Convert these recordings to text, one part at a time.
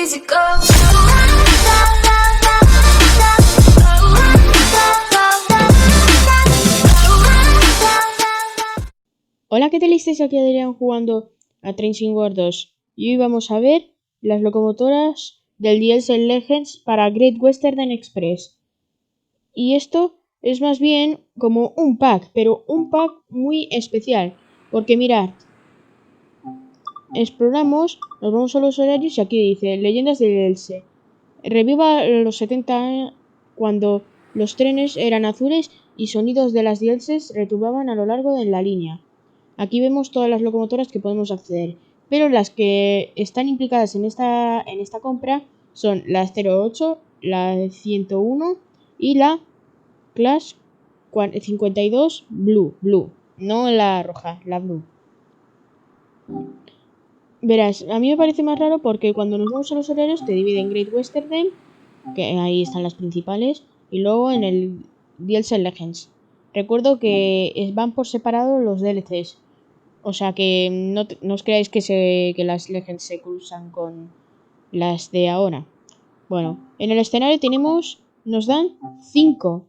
easy go. Hola, ¿qué tal estáis? Aquí Adrián jugando a Train Wars 2 y hoy vamos a ver las locomotoras del DLC Legends para Great Western Express. Y esto es más bien como un pack, pero un pack muy especial, porque mirad, exploramos, nos vamos a los horarios y aquí dice Leyendas del DLC. Reviva los 70 cuando los trenes eran azules y sonidos de las DLCs retumbaban a lo largo de la línea. Aquí vemos todas las locomotoras que podemos acceder, pero las que están implicadas en esta compra son la 08, la 101 y la Class 52 Blue, no la roja, la Blue. Verás, a mí me parece más raro porque cuando nos vamos a los horarios te divide en Great Western, que ahí están las principales, y luego en el DLC Legends. Recuerdo que van por separado los DLCs. O sea que no os creáis que las Legends se cruzan con las de ahora. Bueno, en el escenario nos dan 5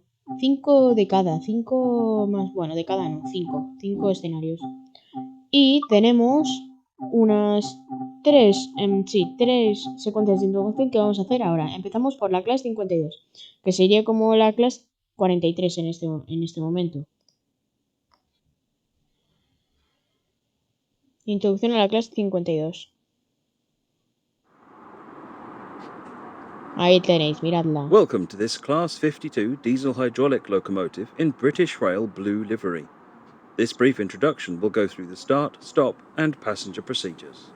de cada, 5 más, bueno, de cada no, 5 escenarios. Y tenemos unas 3 secuencias de introducción que vamos a hacer ahora. Empezamos por la clase 52, que sería como la clase 43 en este momento. Introducción a la clase 52. Ahí tenéis, miradla. Welcome to this Class 52 diesel hydraulic locomotive in British Rail blue livery. This brief introduction will go through the start, stop and passenger procedures.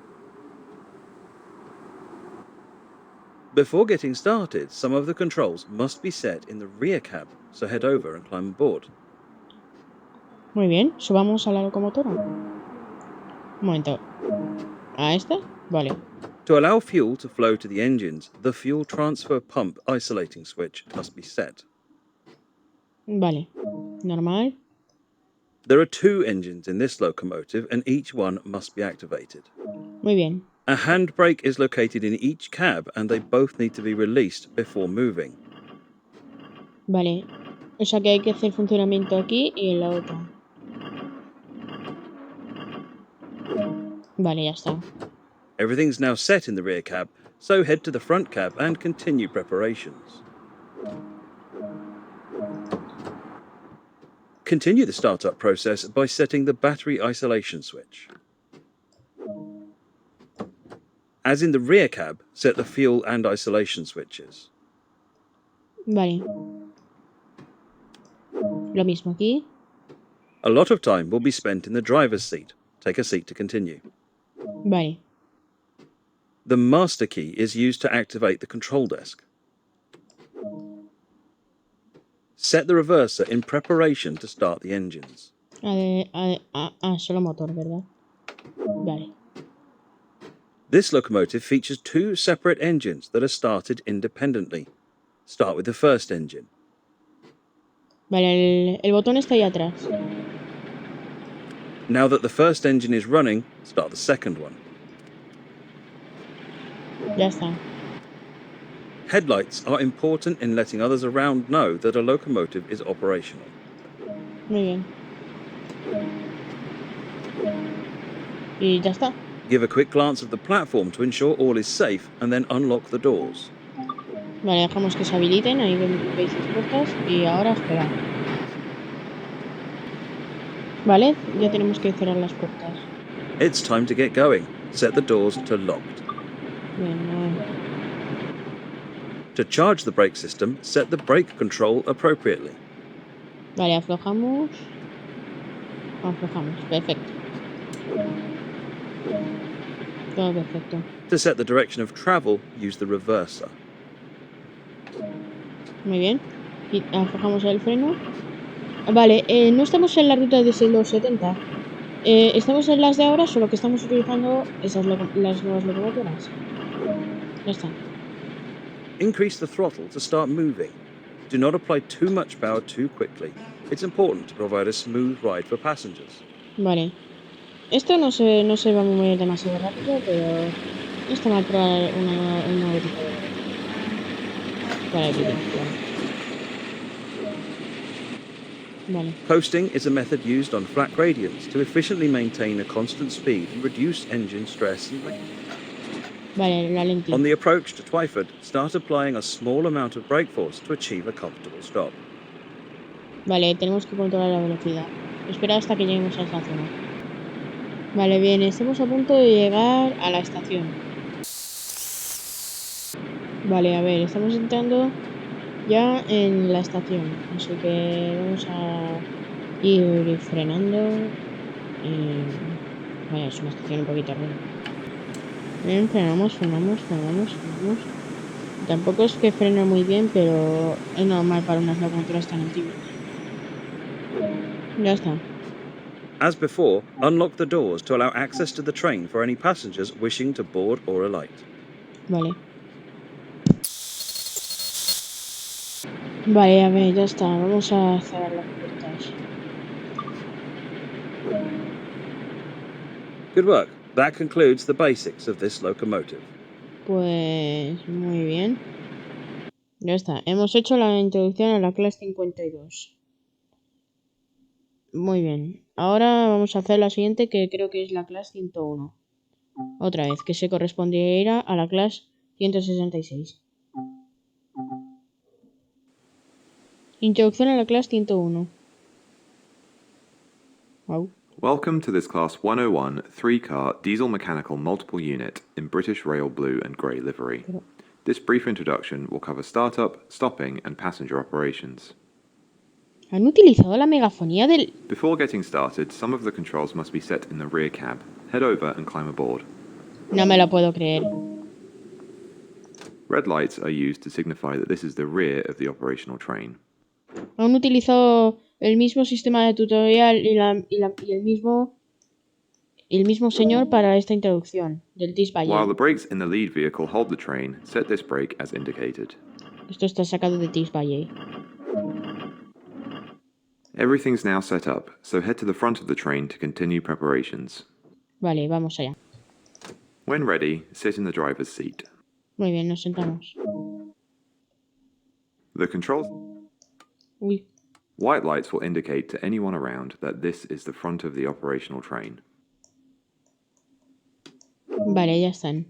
Before getting started, some of the controls must be set in the rear cab, so head over and climb aboard. Muy bien, subamos a la locomotora. Un momento. ¿A esta? Vale. To allow fuel to flow to the engines, the fuel transfer pump isolating switch must be set. Vale. Normal. There are 2 engines in this locomotive and each one must be activated. Muy bien. A handbrake is located in each cab and they both need to be released before moving. Vale. O sea que hay que hacer funcionamiento aquí y en la otra. Vale, ya está. Everything's now set in the rear cab, so head to the front cab and continue preparations. Continue the startup process by setting the battery isolation switch. As in the rear cab, set the fuel and isolation switches. Vale. Lo mismo aquí. A lot of time will be spent in the driver's seat. Take a seat to continue. Vale. The master key is used to activate the control desk. Set the reverser in preparation to start the engines. Solo motor, ¿verdad? Vale. This locomotive features 2 separate engines that are started independently. Start with the first engine. Vale, el botón está ahí atrás. Now that the first engine is running, start the second one. Ya está. Headlights are important in letting others around know that a locomotive is operational. Muy bien. Y ya está. Give a quick glance of the platform to ensure all is safe and then unlock the doors. Vale, dejamos que se habiliten. Ahí veis las puertas. Y ahora esperar. Vale, ya tenemos que cerrar las puertas. It's time to get going. Set the doors to locked. Bueno. To charge the brake system, set the brake control appropriately. Vale, aflojamos. Aflojamos. Perfecto. Todo perfecto. To set the direction of travel, use the reverser. Muy bien. Y aflojamos el freno. Vale, no estamos en la ruta de los 70. Estamos en las de ahora, solo que estamos utilizando las nuevas locomotoras. Ya está. Increase the throttle to start moving. Do not apply too much power too quickly. It's important to provide a smooth ride for passengers. Vale. Esto no se va a mover demasiado rápido, pero No está mal probar un nuevo tipo de motor. Para el vídeo, vale. Coasting is a method used on flat gradients to efficiently maintain a constant speed and reduce engine stress and Vale, la lenti. On the approach to Twyford, start applying a small amount of brake force to achieve a comfortable stop. Vale, tenemos que controlar la velocidad. Espera hasta que lleguemos a esa zona. Vale, bien, estamos a punto de llegar a la estación. Vale, a ver, estamos entrando ya en la estación. Así que vamos a ir frenando. Vale, es una estación un poquito ruin. Bien, frenamos. Tampoco es que frena muy bien, pero es normal para unas locomotoras tan antiguas. Ya está. As before, unlock the doors to allow access to the train for any passengers wishing to board or alight. Vale. Vale, a ver, ya está. Vamos a cerrar las puertas. Good work. That concludes the basics of this locomotive. Pues muy bien. Ya está. Hemos hecho la introducción a la clase 52. Muy bien. Ahora vamos a hacer la siguiente, que creo que es la clase 101. Otra vez, que se correspondiera a la clase 166. Introducción a la clase 101. Wow. Welcome to this Class 101 3-car diesel mechanical multiple unit in British Rail blue and grey livery. This brief introduction will cover startup, stopping and passenger operations. ¿Han utilizado la megafonía del...? Before getting started, some of the controls must be set in the rear cab. Head over and climb aboard. No me lo puedo creer. Red lights are used to signify that this is the rear of the operational train. Han utilizado el mismo sistema de tutorial y el mismo señor para esta introducción del disc While Valle. the brakes in the lead vehicle hold the train, set this brake as indicated. Esto está sacado de disc Valle. Everything's now set up, so head to the front of the train to continue preparations. Vale, vamos allá. When ready, sit in the driver's seat. Muy bien, nos sentamos. The controls... Uy, White lights will indicate to anyone around that this is the front of the operational train. vale, ya están.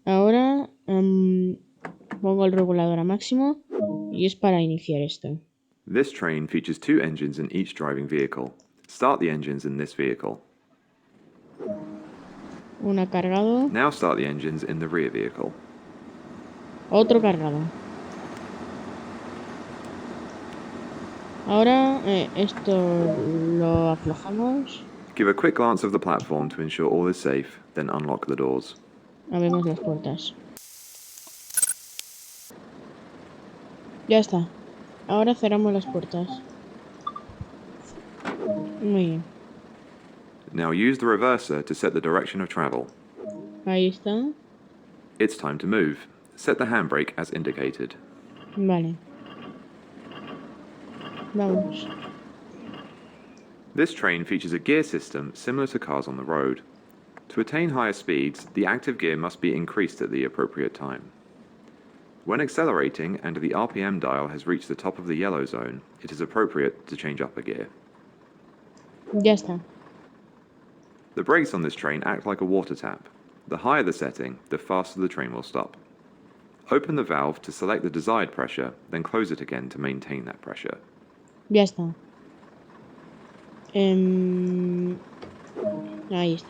Ahora pongo el regulador a máximo y es para iniciar esto. This train features 2 engines in each driving vehicle. Start the engines in this vehicle. Una cargado, Now start the engines in the rear vehicle. otro cargado. Ahora esto lo aflojamos. Give a quick glance of the platform to ensure all is safe, then unlock the doors. Abrimos las puertas. Ya está. Ahora cerramos las puertas. Muy bien. Now use the reverser to set the direction of travel. Ahí está. It's time to move. Set the handbrake as indicated. Vale. Vamos. This train features a gear system similar to cars on the road. To attain higher speeds, the active gear must be increased at the appropriate time. When accelerating and the RPM dial has reached the top of the yellow zone, it is appropriate to change up a gear. Ya está. The brakes on this train act like a water tap. The higher the setting, the faster the train will stop. Open the valve to select the desired pressure, then close it again to maintain that pressure. Ya está. Ahí está.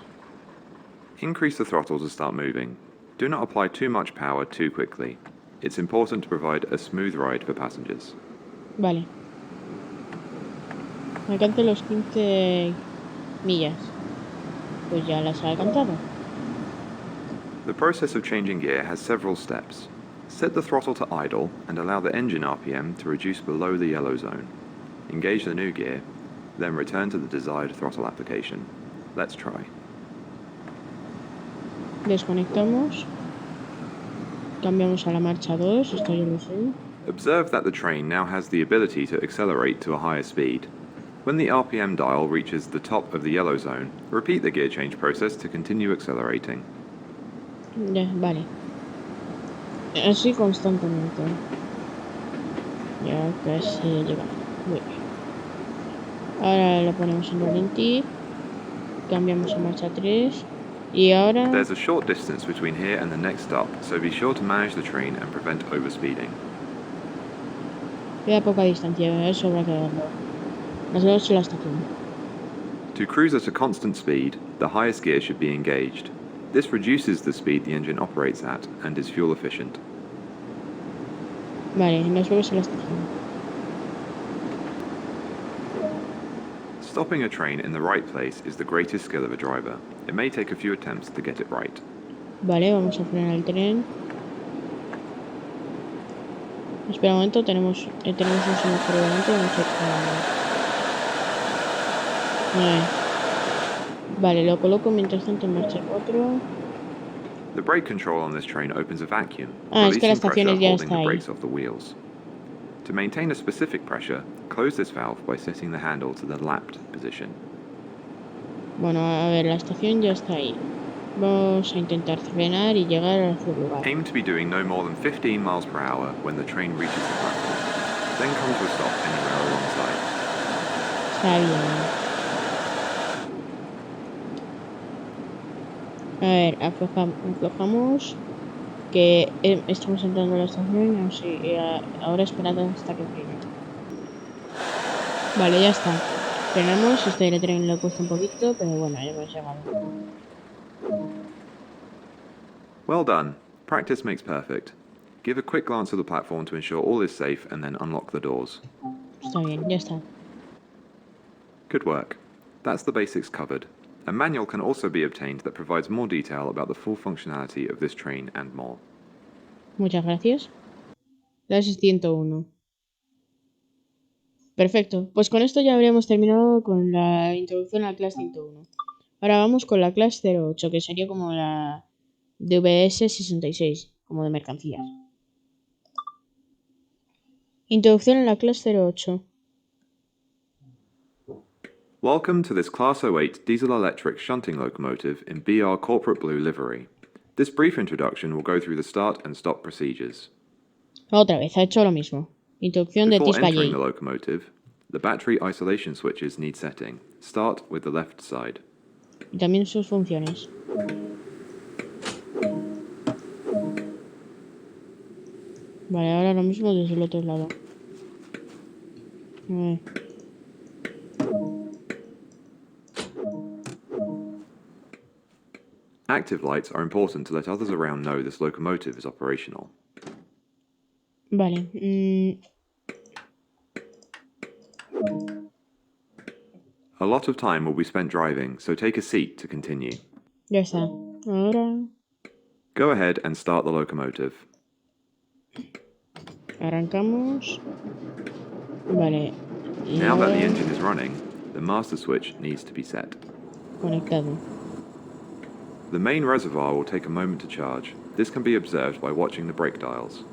Increase the throttle to start moving. Do not apply too much power too quickly. It's important to provide a smooth ride for passengers. Vale. Alcance los 15 millas. Pues ya las ha alcanzado. The process of changing gear has several steps. Set the throttle to idle and allow the engine RPM to reduce below the yellow zone. Engage the new gear, then return to the desired throttle application. Let's try. Desconectamos. Cambiamos a la marcha 2. Esto yo lo sé. Observe that the train now has the ability to accelerate to a higher speed. When the RPM dial reaches the top of the yellow zone, repeat the gear change process to continue accelerating. Ya, vale. Así constantemente. Ya casi llega. Muy bien. Ahora lo ponemos en ralentí. Cambiamos a marcha 3. Y ahora... There's a short distance between here and the next stop, so be sure to manage the train and prevent overspeeding. Queda poca distancia, eso habrá que verlo. Las 2 de la estación. To cruise at a constant speed, the highest gear should be engaged. This reduces the speed the engine operates at and is fuel efficient. Vale, nos vemos en la estación. Stopping a train in the right place is the greatest skill of a driver. It may take a few attempts to get it right. Vale, vamos a frenar el tren. Espera un momento, tenemos un semáforo delante. Vamos a... Vale, lo coloco mientras tanto en marcha 4. The brake control on this train opens a vacuum, Es que la releasing estación pressure ya holding está the ahí. brakes off the wheels. To maintain a specific pressure, close this valve by setting the handle to the lapped position. Bueno, a ver, la estación ya está ahí. Vamos a intentar frenar y llegar a su lugar. Aim to be doing no more than 15 miles per hour when the train reaches the platform. Then come to a stop anywhere alongside. Está bien. A ver, aflojamos. Que estamos entrando a la estación. Así, ahora esperad hasta que frene. Vale, ya está. Frenamos. Este tren lo he puesto un poquito, pero bueno, ya hemos llegado. Well done. Practice makes perfect. Give a quick glance at the platform to ensure all is safe and then unlock the doors. Está bien, ya está. Good work. That's the basics covered. A manual can also be obtained that provides more detail about the full functionality of this train and more. Muchas gracias. Clase 101. Perfecto. Pues con esto ya habríamos terminado con la introducción a la clase 101. Ahora vamos con la clase 08, que sería como la DVS 66, como de mercancías. Introducción a la clase 08. Welcome to this Class 08 diesel-electric shunting locomotive in BR Corporate Blue livery. This brief introduction will go through the start and stop procedures. Otra vez, ha hecho lo mismo. Introducción de Before Tispa entering J. the locomotive, the battery isolation switches need setting. Start with the left side. Y también sus funciones. Vale, ahora lo mismo desde el otro lado. A ver. Active lights are important to let others around know this locomotive is operational. Vale. A lot of time will be spent driving, so take a seat to continue. Ya está. Ahora Go ahead and start the locomotive. arrancamos. Vale. Y Now that the ahora engine is running, the master switch needs to be set. conectado. The main reservoir will take a moment to charge. This can be observed by watching the brake dials.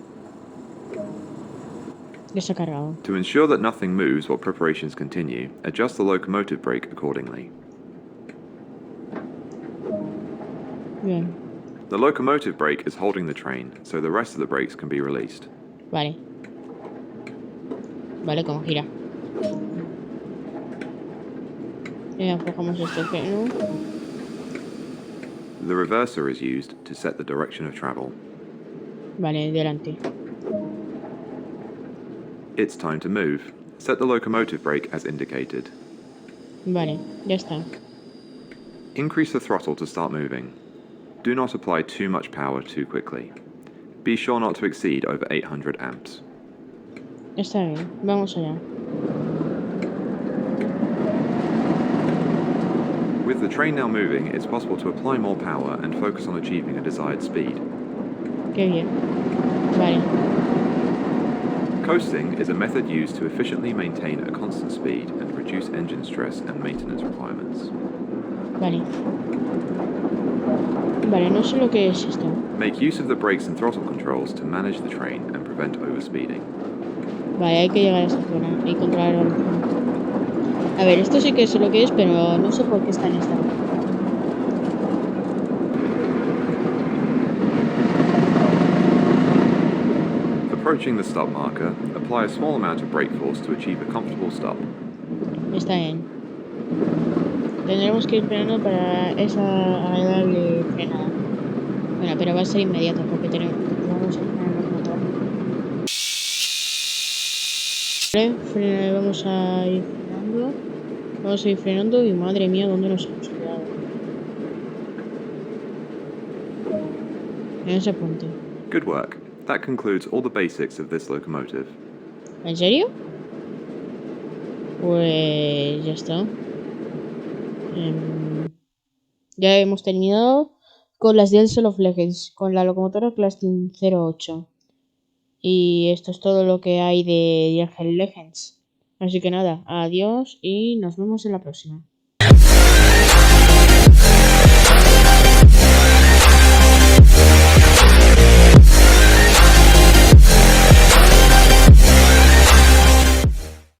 Ya se ha cargado. To ensure that nothing moves while preparations continue, adjust the locomotive brake accordingly. Bien. The locomotive brake is holding the train, so the rest of the brakes can be released. Vale. Vale, como gira. Y aflojamos este freno. The reverser is used to set the direction of travel. Vale, delante. It's time to move. Set the locomotive brake as indicated. Vale, ya está. Increase the throttle to start moving. Do not apply too much power too quickly. Be sure not to exceed over 800 amps. Está bien, vamos allá. With the train now moving, it's possible to apply more power and focus on achieving a desired speed. Qué bien. Vale. Coasting is a method used to efficiently maintain a constant speed and reduce engine stress and maintenance requirements. Vale. Vale, no sé lo que es esto. Make use of the brakes and throttle controls to manage the train and prevent overspeeding. Vale, hay que llegar a esa zona y controlar el volumen. A ver, esto sí que sé lo que es, pero no sé por qué está en esta. Approaching the stop marker, apply a small amount of brake force to achieve a comfortable stop. Está bien. Tendremos que ir frenando para esa agradable frenada. Bueno, pero va a ser inmediato porque vamos a frenar el motor. Vale, vamos a ir frenando. Vamos a ir frenando y madre mía, ¿dónde nos hemos quedado? En ese puente. Good work. That concludes all the basics of this locomotive. ¿En serio? Pues ya está. Ya hemos terminado con las Diesel of Legends, con la locomotora Class 08. Y esto es todo lo que hay de Diesel Legends. Así que nada, adiós y nos vemos en la próxima.